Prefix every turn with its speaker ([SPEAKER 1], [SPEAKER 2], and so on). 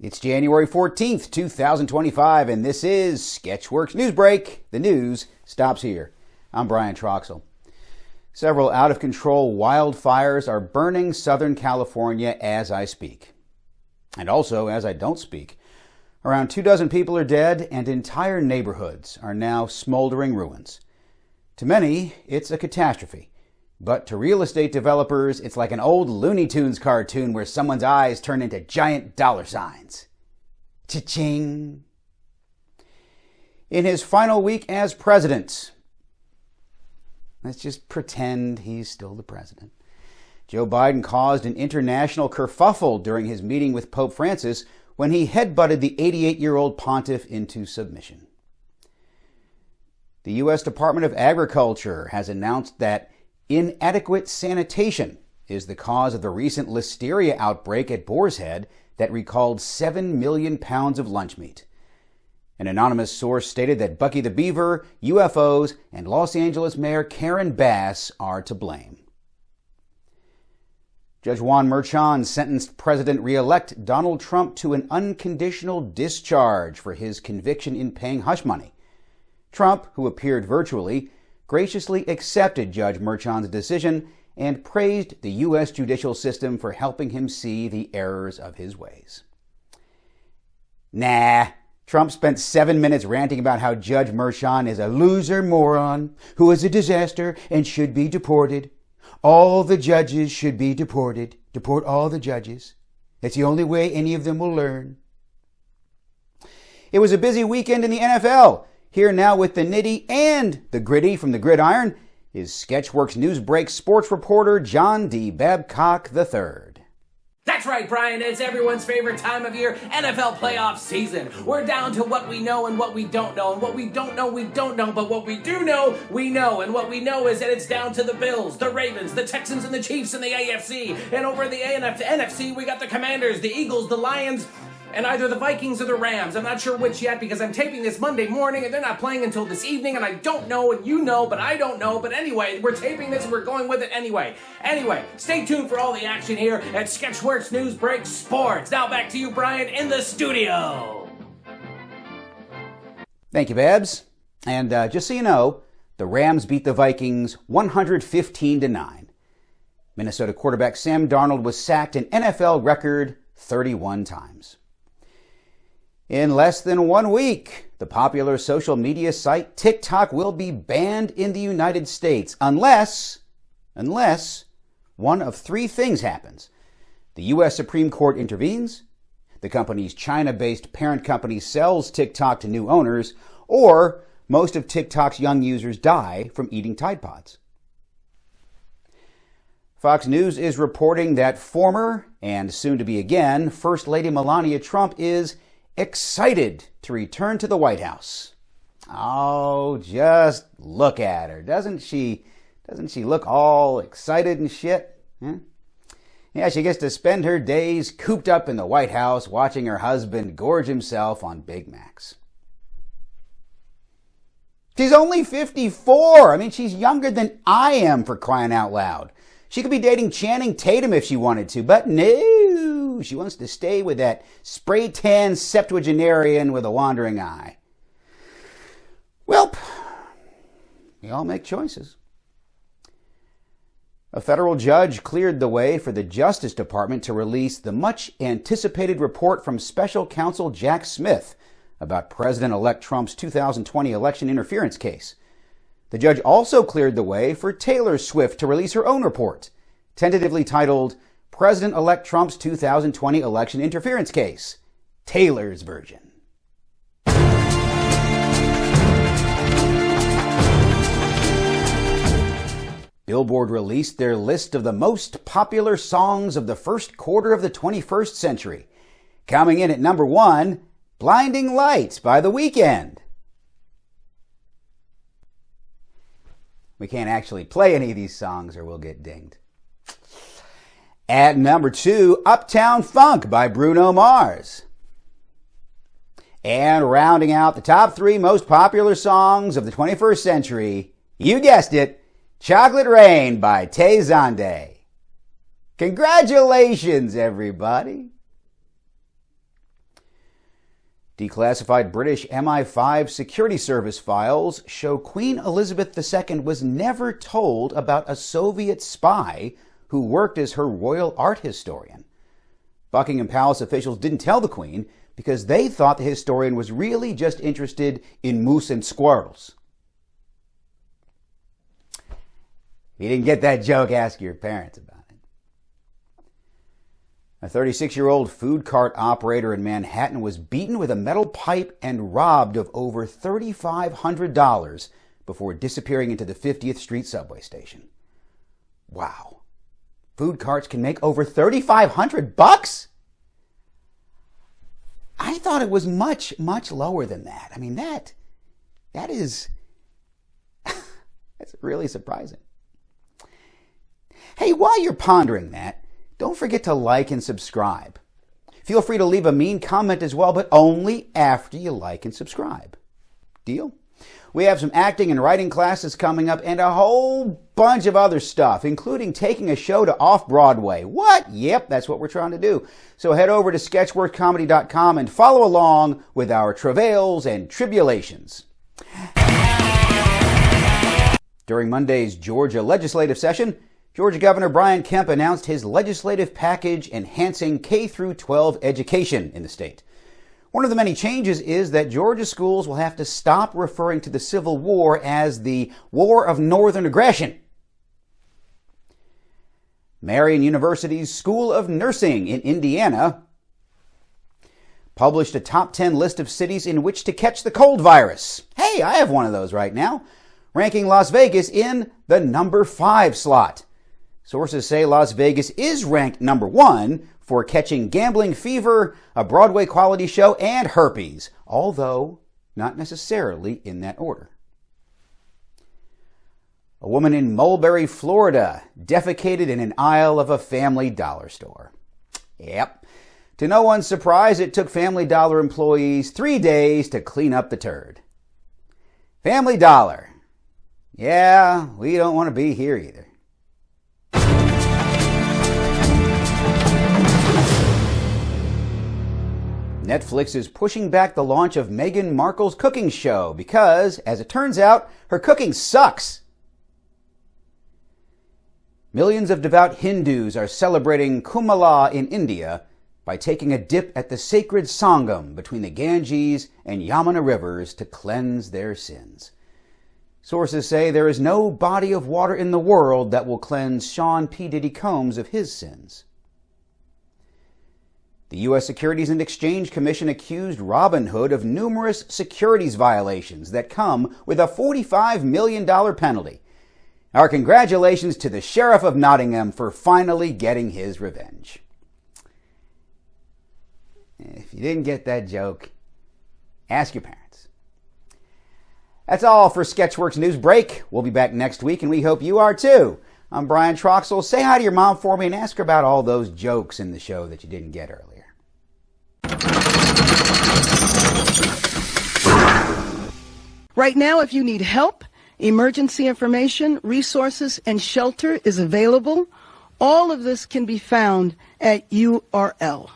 [SPEAKER 1] It's January 14th, 2025, and this is Sketchworks NewsBrake. The news stops here. I'm Brian Troxel. Several out-of-control wildfires are burning Southern California as I speak. And also as I don't speak. Around 24 people are dead, and entire neighborhoods are now smoldering ruins. To many, it's a catastrophe. But to real estate developers, it's like an old Looney Tunes cartoon where someone's eyes turn into giant dollar signs. Cha-ching! In his final week as president, let's just pretend he's still the president, Joe Biden caused an international kerfuffle during his meeting with Pope Francis when he headbutted the 88-year-old pontiff into submission. The U.S. Department of Agriculture has announced that inadequate sanitation is the cause of the recent listeria outbreak at Boar's Head that recalled 7 million pounds of lunch meat. An anonymous source stated that Bucky the Beaver, UFOs, and Los Angeles Mayor Karen Bass are to blame. Judge Juan Merchan sentenced President-elect Donald Trump to an unconditional discharge for his conviction in paying hush money. Trump, who appeared virtually, graciously accepted Judge Merchan's decision and praised the U.S. judicial system for helping him see the errors of his ways. Nah, Trump spent 7 minutes ranting about how Judge Merchan is a loser moron who is a disaster and should be deported. All the judges should be deported. Deport all the judges. That's the only way any of them will learn. It was a busy weekend in the NFL. Here now with the nitty and the gritty from the gridiron is Sketchworks NewsBrake sports reporter John D. Babcock III.
[SPEAKER 2] That's right, Brian. It's everyone's favorite time of year, NFL playoff season. We're down to what we know and what we don't know. And what we don't know, we don't know. But what we do know, we know. And what we know is that it's down to the Bills, the Ravens, the Texans, and the Chiefs in the AFC. And over in the NFC, we got the Commanders, the Eagles, the Lions, and either the Vikings or the Rams. I'm not sure which yet because I'm taping this Monday morning and they're not playing until this evening and I don't know and you know, but I don't know. But anyway, we're taping this and we're going with it anyway. Anyway, stay tuned for all the action here at Sketchworks NewsBrake Sports. Now back to you, Brian, in the studio.
[SPEAKER 1] Thank you, Babs. And just so you know, the Rams beat the Vikings 115-9. Minnesota quarterback Sam Darnold was sacked an NFL record 31 times. In less than 1 week, the popular social media site TikTok will be banned in the United States unless one of three things happens. The U.S. Supreme Court intervenes, the company's China-based parent company sells TikTok to new owners, or most of TikTok's young users die from eating Tide Pods. Fox News is reporting that former, and soon to be again, First Lady Melania Trump is excited to return to the White House. Oh, just look at her. Doesn't she look all excited and shit? Huh? Yeah, she gets to spend her days cooped up in the White House watching her husband gorge himself on Big Macs. She's only 54. I mean, she's younger than I am, for crying out loud. She could be dating Channing Tatum if she wanted to, but no, she wants to stay with that spray-tan septuagenarian with a wandering eye. Welp, we all make choices. A federal judge cleared the way for the Justice Department to release the much-anticipated report from Special Counsel Jack Smith about President-elect Trump's 2020 election interference case. The judge also cleared the way for Taylor Swift to release her own report, tentatively titled President-elect Trump's 2020 Election Interference Case, Taylor's Version. Billboard released their list of the most popular songs of the first quarter of the 21st century. Coming in at number 1, Blinding Lights by The Weeknd. We can't actually play any of these songs or we'll get dinged. At number 2, Uptown Funk by Bruno Mars. And rounding out the top 3 most popular songs of the 21st century, you guessed it, Chocolate Rain by Tay Zonday. Congratulations, everybody. Declassified British MI5 security service files show Queen Elizabeth II was never told about a Soviet spy who worked as her royal art historian. Buckingham Palace officials didn't tell the Queen because they thought the historian was really just interested in moose and squirrels. If you didn't get that joke, ask your parents about it. A 36-year-old food cart operator in Manhattan was beaten with a metal pipe and robbed of over $3,500 before disappearing into the 50th Street subway station. Wow. Food carts can make over $3,500? I thought it was much, much lower than that. I mean, that is, that's really surprising. Hey, while you're pondering that, don't forget to like and subscribe. Feel free to leave a mean comment as well, but only after you like and subscribe. Deal? We have some acting and writing classes coming up and a whole bunch of other stuff, including taking a show to Off-Broadway. What? Yep, that's what we're trying to do. So head over to sketchworkscomedy.com and follow along with our travails and tribulations. During Monday's Georgia legislative session, Georgia Governor Brian Kemp announced his legislative package enhancing K-12 education in the state. One of the many changes is that Georgia schools will have to stop referring to the Civil War as the War of Northern Aggression. Marian University's School of Nursing in Indiana published a top 10 list of cities in which to catch the cold virus. Hey, I have one of those right now, ranking Las Vegas in the number 5 slot. Sources say Las Vegas is ranked number 1 for catching gambling fever, a Broadway quality show, and herpes, although not necessarily in that order. A woman in Mulberry, Florida, defecated in an aisle of a Family Dollar store. Yep. To no one's surprise, it took Family Dollar employees 3 days to clean up the turd. Family Dollar. Yeah, we don't want to be here either. Netflix is pushing back the launch of Meghan Markle's cooking show because, as it turns out, her cooking sucks. Millions of devout Hindus are celebrating Kumbh in India by taking a dip at the sacred Sangam between the Ganges and Yamuna rivers to cleanse their sins. Sources say there is no body of water in the world that will cleanse Sean P. Diddy Combs of his sins. The U.S. Securities and Exchange Commission accused Robinhood of numerous securities violations that come with a $45 million penalty. Our congratulations to the Sheriff of Nottingham for finally getting his revenge. If you didn't get that joke, ask your parents. That's all for Sketchworks NewsBrake. We'll be back next week, and we hope you are too. I'm Brian Troxel. Say hi to your mom for me and ask her about all those jokes in the show that you didn't get earlier.
[SPEAKER 3] Right now, if you need help, emergency information, resources, and shelter is available. All of this can be found at URL.